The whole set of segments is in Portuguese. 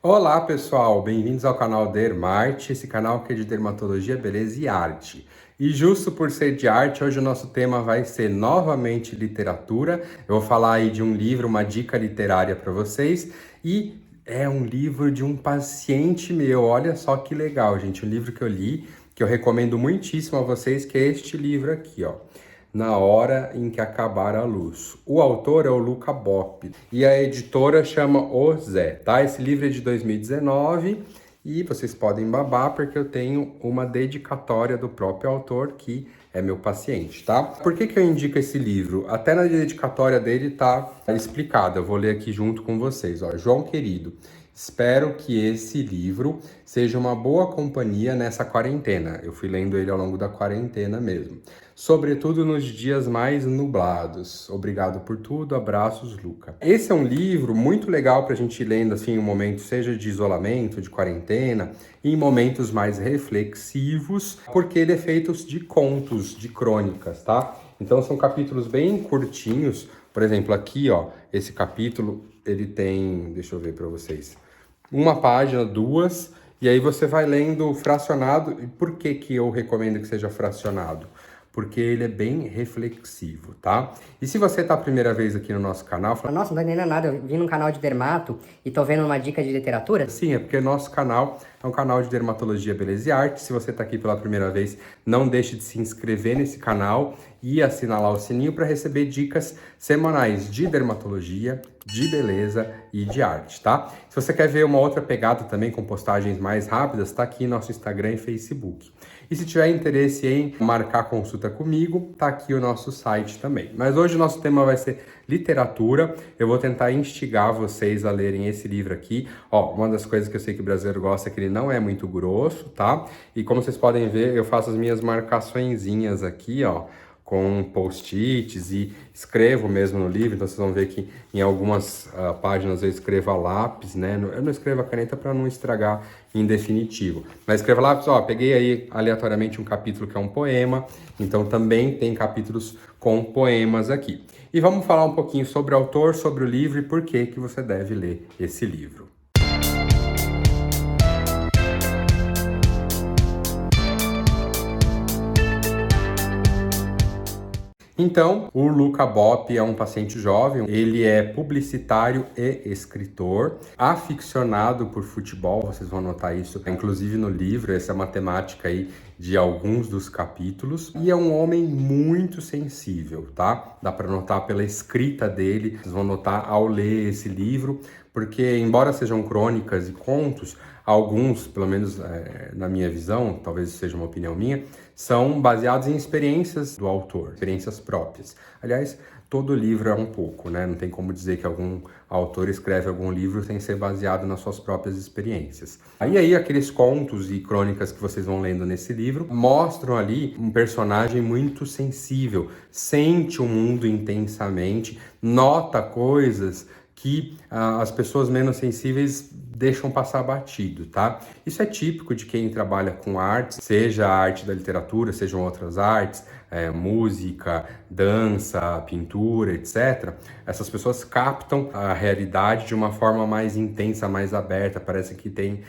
Olá pessoal, bem-vindos ao canal Dermarte, esse canal que é de dermatologia, beleza e arte. E justo por ser de arte, hoje o nosso tema vai ser novamente literatura. Eu vou falar aí de um livro, uma dica literária para vocês e é um livro de um paciente meu. Olha só que legal, gente, um livro que eu li, que eu recomendo muitíssimo a vocês, que é este livro aqui, ó. Na Hora em que Acabar a Luz. O autor é o Luca Boppi e a editora chama O Zé, tá? Esse livro é de 2019 e vocês podem babar porque eu tenho uma dedicatória do próprio autor que é meu paciente, tá? Por que eu indico esse livro? Até na dedicatória dele tá explicado, eu vou ler aqui junto com vocês, ó. João querido, espero que esse livro seja uma boa companhia nessa quarentena. Eu fui lendo ele ao longo da quarentena mesmo. Sobretudo nos dias mais nublados. Obrigado por tudo, abraços, Luca. Esse é um livro muito legal para a gente ir lendo assim, em um momento, seja de isolamento, de quarentena, e em momentos mais reflexivos, porque ele é feito de contos, de crônicas, tá? Então são capítulos bem curtinhos. Por exemplo, aqui, ó, esse capítulo, ele tem, deixa eu ver para vocês, uma página, duas, e aí você vai lendo fracionado. E por que eu recomendo que seja fracionado? Porque ele é bem reflexivo, tá? E se você tá a primeira vez aqui no nosso canal... Nossa, não tô entendendo nada, eu vim num canal de dermato e tô vendo uma dica de literatura? Sim, é porque nosso canal é um canal de dermatologia, beleza e arte. Se você tá aqui pela primeira vez, não deixe de se inscrever nesse canal e assinalar o sininho para receber dicas semanais de dermatologia, de beleza e de arte, tá? Se você quer ver uma outra pegada também com postagens mais rápidas, tá aqui nosso Instagram e Facebook. E se tiver interesse em marcar consulta comigo, tá aqui o nosso site também. Mas hoje o nosso tema vai ser literatura. Eu vou tentar instigar vocês a lerem esse livro aqui. Ó, uma das coisas que eu sei que o brasileiro gosta é que ele não é muito grosso, tá? E como vocês podem ver, eu faço as minhas marcaçõezinhas aqui, ó, com post-its e escrevo mesmo no livro. Então vocês vão ver que em algumas páginas eu escrevo a lápis, né? Eu não escrevo a caneta para não estragar em definitivo, mas escrevo a lápis, ó, peguei aí aleatoriamente um capítulo que é um poema, então também tem capítulos com poemas aqui. E vamos falar um pouquinho sobre o autor, sobre o livro e por que você deve ler esse livro. Então, o Luca Boppi é um paciente jovem, ele é publicitário e escritor, aficionado por futebol, vocês vão notar isso, inclusive no livro, essa é uma temática aí de alguns dos capítulos, e é um homem muito sensível, tá? Dá para notar pela escrita dele, vocês vão notar ao ler esse livro, porque embora sejam crônicas e contos, alguns, pelo menos na minha visão, talvez seja uma opinião minha, são baseados em experiências do autor, experiências próprias. Aliás, todo livro é um pouco, né? Não tem como dizer que algum autor escreve algum livro sem ser baseado nas suas próprias experiências. Aí aqueles contos e crônicas que vocês vão lendo nesse livro mostram ali um personagem muito sensível, sente o mundo intensamente, nota coisas que as pessoas menos sensíveis deixam passar batido, tá? Isso é típico de quem trabalha com artes, seja a arte da literatura, sejam outras artes, música, dança, pintura, etc. Essas pessoas captam a realidade de uma forma mais intensa, mais aberta, parece que tem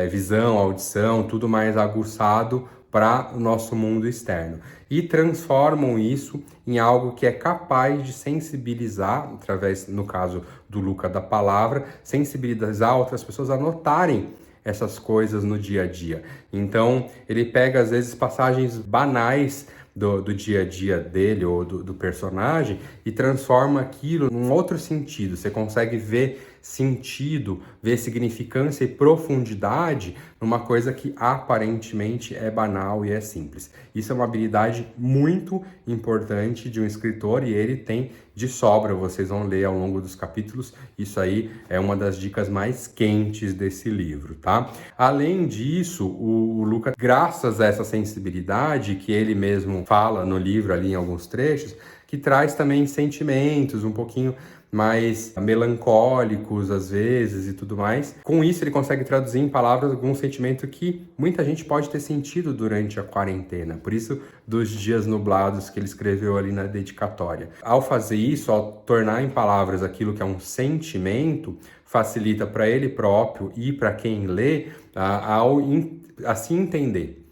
visão, audição, tudo mais aguçado para o nosso mundo externo e transformam isso em algo que é capaz de sensibilizar, através, no caso do Luca, da palavra, sensibilizar outras pessoas a notarem essas coisas no dia a dia. Então, ele pega, às vezes, passagens banais do dia a dia dele ou do personagem e transforma aquilo num outro sentido. Você consegue ver sentido, ver significância e profundidade numa coisa que aparentemente é banal e é simples. Isso é uma habilidade muito importante de um escritor e ele tem de sobra, vocês vão ler ao longo dos capítulos. Isso aí é uma das dicas mais quentes desse livro, tá? Além disso, o Luca, graças a essa sensibilidade que ele mesmo fala no livro ali em alguns trechos, que traz também sentimentos, um pouquinho mais melancólicos às vezes e tudo mais. Com isso ele consegue traduzir em palavras algum sentimento que muita gente pode ter sentido durante a quarentena. Por isso, dos dias nublados que ele escreveu ali na dedicatória. Ao fazer isso, ao tornar em palavras aquilo que é um sentimento, facilita para ele próprio e para quem lê a se entender,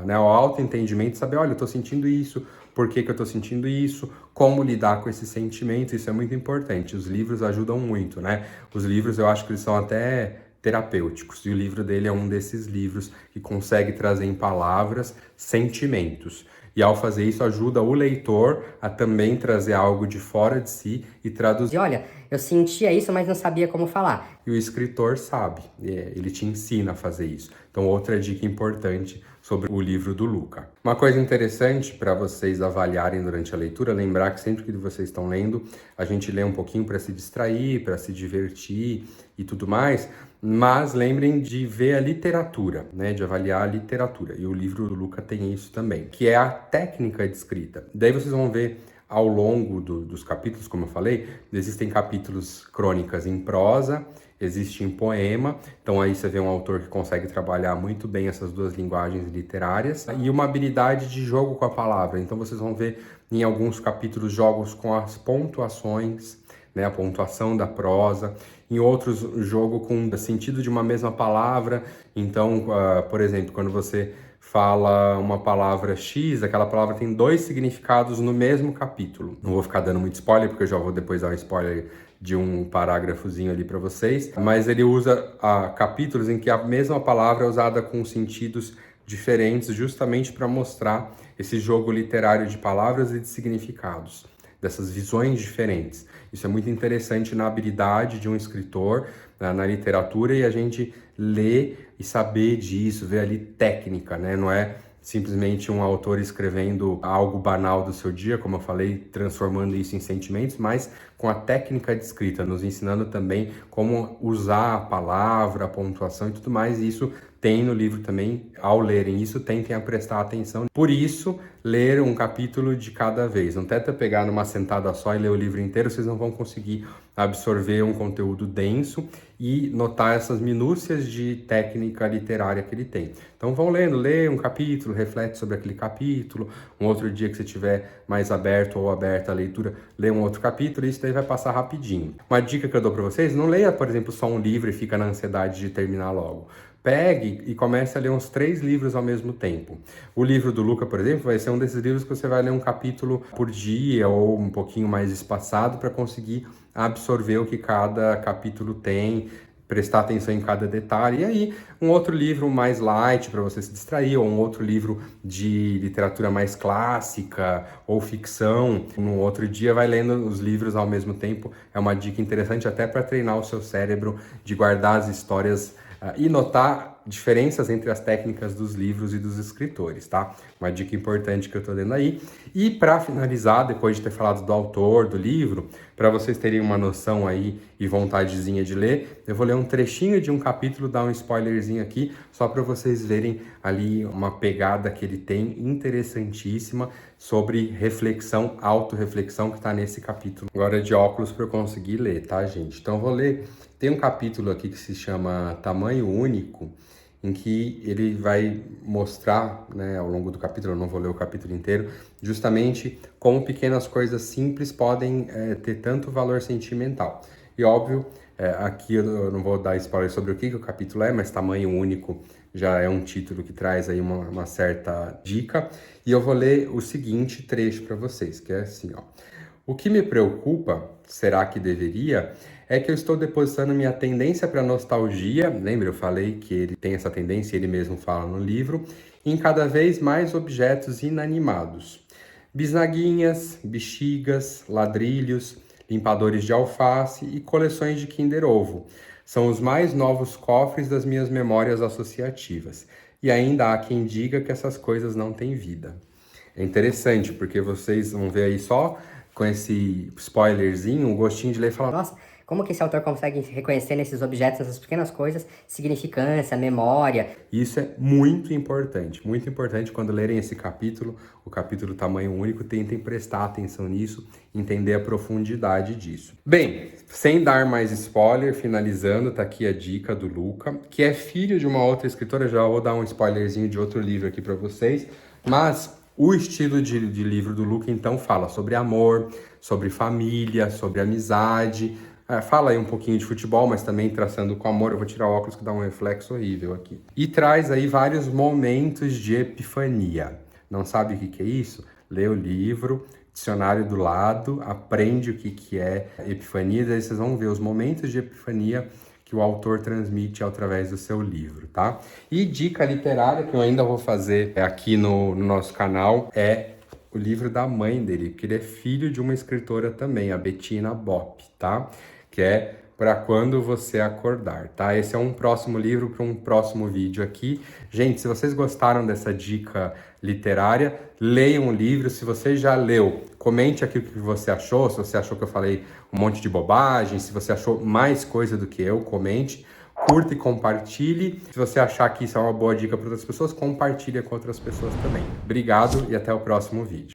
né, o autoentendimento, saber, olha, eu estou sentindo isso, por que eu estou sentindo isso, como lidar com esse sentimento, isso é muito importante. Os livros ajudam muito, né? Os livros eu acho que eles são até terapêuticos, e o livro dele é um desses livros que consegue trazer em palavras sentimentos. E ao fazer isso, ajuda o leitor a também trazer algo de fora de si e traduzir. Olha, eu sentia isso, mas não sabia como falar. E o escritor sabe, ele te ensina a fazer isso. Então, outra dica importante sobre o livro do Luca. Uma coisa interessante para vocês avaliarem durante a leitura, lembrar que sempre que vocês estão lendo, a gente lê um pouquinho para se distrair, para se divertir e tudo mais, mas lembrem de ver a literatura, né, de avaliar a literatura. E o livro do Luca tem isso também, que é a técnica de escrita. Daí vocês vão ver ao longo dos capítulos, como eu falei, existem capítulos crônicas em prosa, existe em poema, então aí você vê um autor que consegue trabalhar muito bem essas duas linguagens literárias e uma habilidade de jogo com a palavra. Então vocês vão ver em alguns capítulos jogos com as pontuações, né, a pontuação da prosa, em outros jogo com o sentido de uma mesma palavra. Então, por exemplo, quando você fala uma palavra X, aquela palavra tem 2 significados no mesmo capítulo. Não vou ficar dando muito spoiler, porque eu já vou depois dar um spoiler de um parágrafozinho ali para vocês, mas ele usa capítulos em que a mesma palavra é usada com sentidos diferentes, justamente para mostrar esse jogo literário de palavras e de significados, dessas visões diferentes. Isso é muito interessante na habilidade de um escritor, na literatura, e a gente lê e saber disso, ver ali técnica, né? Não é simplesmente um autor escrevendo algo banal do seu dia, como eu falei, transformando isso em sentimentos, mas com a técnica de escrita, nos ensinando também como usar a palavra, a pontuação e tudo mais. E isso tem no livro também. Ao lerem isso, tentem a prestar atenção. Por isso, ler um capítulo de cada vez. Não tenta pegar numa sentada só e ler o livro inteiro, vocês não vão conseguir absorver um conteúdo denso e notar essas minúcias de técnica literária que ele tem. Então vão lendo, lê um capítulo, reflete sobre aquele capítulo, um outro dia que você estiver mais aberto ou aberta à leitura, lê um outro capítulo, e isso daí vai passar rapidinho. Uma dica que eu dou para vocês, não leia, por exemplo, só um livro e fica na ansiedade de terminar logo. Pegue e comece a ler uns 3 livros ao mesmo tempo. O livro do Luca, por exemplo, vai ser um desses livros que você vai ler um capítulo por dia ou um pouquinho mais espaçado para conseguir absorver o que cada capítulo tem, prestar atenção em cada detalhe. E aí, um outro livro mais light para você se distrair, ou um outro livro de literatura mais clássica ou ficção. No outro dia vai lendo os livros ao mesmo tempo. É uma dica interessante até para treinar o seu cérebro de guardar as histórias e notar diferenças entre as técnicas dos livros e dos escritores, tá? Uma dica importante que eu tô dando aí. E para finalizar, depois de ter falado do autor, do livro, para vocês terem uma noção aí e vontadezinha de ler, eu vou ler um trechinho de um capítulo, dar um spoilerzinho aqui, só para vocês verem ali uma pegada que ele tem interessantíssima sobre reflexão, autorreflexão, que tá nesse capítulo. Agora de óculos para eu conseguir ler, tá, gente? Então eu vou ler. Tem um capítulo aqui que se chama Tamanho Único, em que ele vai mostrar, né, ao longo do capítulo, eu não vou ler o capítulo inteiro, justamente como pequenas coisas simples podem ter tanto valor sentimental. E óbvio, aqui eu não vou dar spoiler sobre o que o capítulo é, mas Tamanho Único já é um título que traz aí uma certa dica. E eu vou ler o seguinte trecho para vocês, que é assim, ó. O que me preocupa, será que deveria, é que eu estou depositando minha tendência para nostalgia, lembra, eu falei que ele tem essa tendência, ele mesmo fala no livro, em cada vez mais objetos inanimados. Bisnaguinhas, bexigas, ladrilhos, limpadores de alface e coleções de Kinder Ovo. São os mais novos cofres das minhas memórias associativas. E ainda há quem diga que essas coisas não têm vida. É interessante, porque vocês vão ver aí só com esse spoilerzinho, um gostinho de ler e falar, nossa, Como que esse autor consegue reconhecer nesses objetos, nessas pequenas coisas, significância, memória. Isso é muito importante quando lerem esse capítulo, o capítulo tamanho único, tentem prestar atenção nisso, entender a profundidade disso. Bem, sem dar mais spoiler, finalizando, tá aqui a dica do Luca, que é filho de uma outra escritora, já vou dar um spoilerzinho de outro livro aqui para vocês, mas o estilo de livro do Luca, então, fala sobre amor, sobre família, sobre amizade, fala aí um pouquinho de futebol, mas também traçando com amor. Eu vou tirar o óculos que dá um reflexo horrível aqui. E traz aí vários momentos de epifania. Não sabe o que é isso? Lê o livro, dicionário do lado, aprende o que é epifania, daí vocês vão ver os momentos de epifania que o autor transmite através do seu livro, tá? E dica literária que eu ainda vou fazer aqui no nosso canal é o livro da mãe dele, porque ele é filho de uma escritora também, a Bettina Bopp, tá? Que é Para Quando Você Acordar, tá? Esse é um próximo livro para um próximo vídeo aqui. Gente, se vocês gostaram dessa dica literária, leiam o livro. Se você já leu, comente aqui o que você achou. Se você achou que eu falei um monte de bobagem, se você achou mais coisa do que eu, comente. Curta e compartilhe. Se você achar que isso é uma boa dica para outras pessoas, compartilhe com outras pessoas também. Obrigado e até o próximo vídeo.